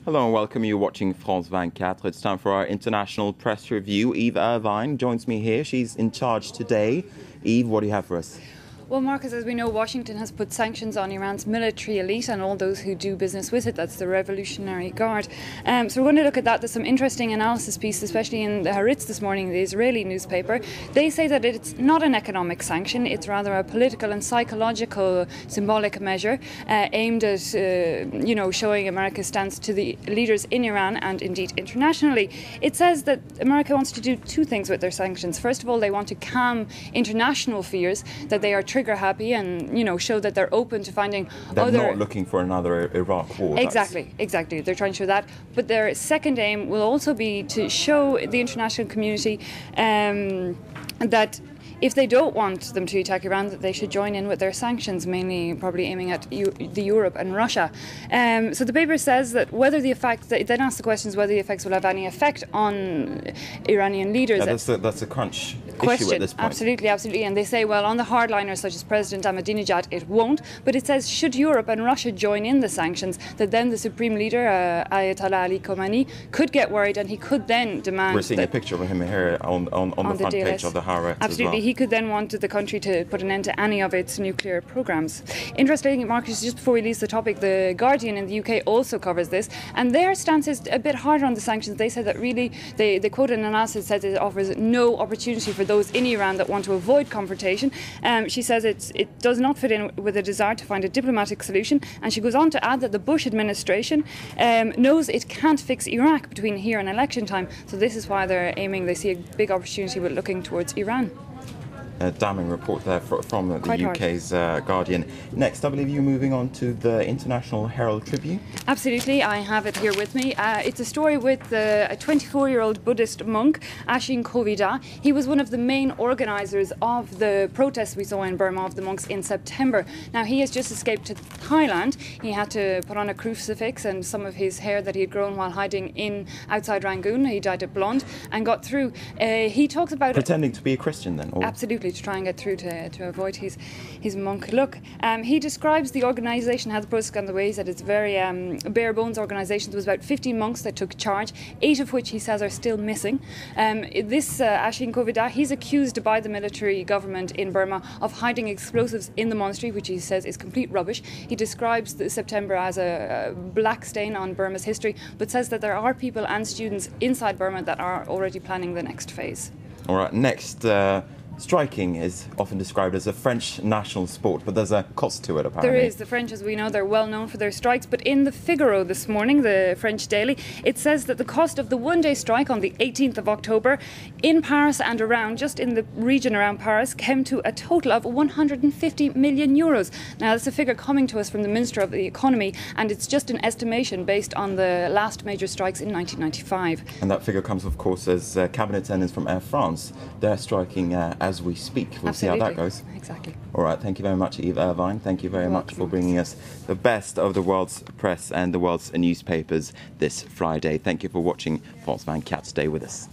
Hello and welcome. You're watching France24. It's time for our international press review. Eve Irvine joins me here. She's in charge today. Eve, what do you have for us? Well, Marcus, as we know, Washington has put sanctions on Iran's military elite and all those who do business with it. That's the Revolutionary Guard. So we're going to look at that. There's some interesting analysis piece, especially in the Haaretz this morning, the Israeli newspaper. They say that it's not an economic sanction. It's rather a political and psychological symbolic measure aimed at, showing America's stance to the leaders in Iran and indeed internationally. It says that America wants to do two things with their sanctions. First of all, they want to calm international fears that they are trigger happy and show that they're open to finding They're not looking for another Iraq war. Exactly. They're trying to show that. But their second aim will also be to show the international community that if they don't want them to attack Iran, that they should join in with their sanctions, mainly probably aiming at Europe and Russia. So the paper says that whether the effects, then asks the questions whether the effects will have any effect on Iranian leaders. Yeah, that's a crunch issue at this point. Absolutely. And they say, well, on the hardliners such as President Ahmadinejad, it won't. But it says, should Europe and Russia join in the sanctions, that then the supreme leader, Ayatollah Ali Khamenei, could get worried and he could then demand... We're seeing a picture of him here on the front page of the Haaretz as well. He could then want the country to put an end to any of its nuclear programs. Interestingly, Marcus, just before we leave the topic, The Guardian in the UK also covers this, and their stance is a bit harder on the sanctions. They said that really, they quote an analysis says it offers no opportunity for those in Iran that want to avoid confrontation. She says it does not fit in with a desire to find a diplomatic solution, and she goes on to add that the Bush administration knows it can't fix Iraq between here and election time, so this is why they see a big opportunity with looking towards Iran. A damning report there from the UK's Guardian. Next, I believe you're moving on to the International Herald Tribune. Absolutely, I have it here with me. It's a story with a 24-year-old Buddhist monk, Ashin Kovida. He was one of the main organisers of the protests we saw in Burma of the monks in September. Now, he has just escaped to Thailand. He had to put on a crucifix and some of his hair that he had grown while hiding outside Rangoon. He dyed it blonde and got through. He talks about... Pretending to be a Christian then? Or? Absolutely. To try and get through to avoid his monk look. He describes the organisation, how the process got underway. He said it's a very bare bones organisation. There was about 15 monks that took charge, 8 of which he says are still missing. This Ashin Kovida, he's accused by the military government in Burma of hiding explosives in the monastery, which he says is complete rubbish. He describes September as a black stain on Burma's history, but says that there are people and students inside Burma that are already planning the next phase. All right, next. Striking is often described as a French national sport, but there's a cost to it, apparently. There is. The French, as we know, they're well known for their strikes. But in the Figaro this morning, the French daily, it says that the cost of the one-day strike on the 18th of October in Paris and around, just in the region around Paris, came to a total of 150 million euros. Now, that's a figure coming to us from the Minister of the Economy, and it's just an estimation based on the last major strikes in 1995. And that figure comes, of course, as cabinet attendants from Air France. They're striking as we speak. We'll see how that goes. Exactly. All right. Thank you very much, Eve Irvine. Thank you very much for bringing us the best of the world's press and the world's newspapers this Friday. Thank you for watching France24. Stay with us.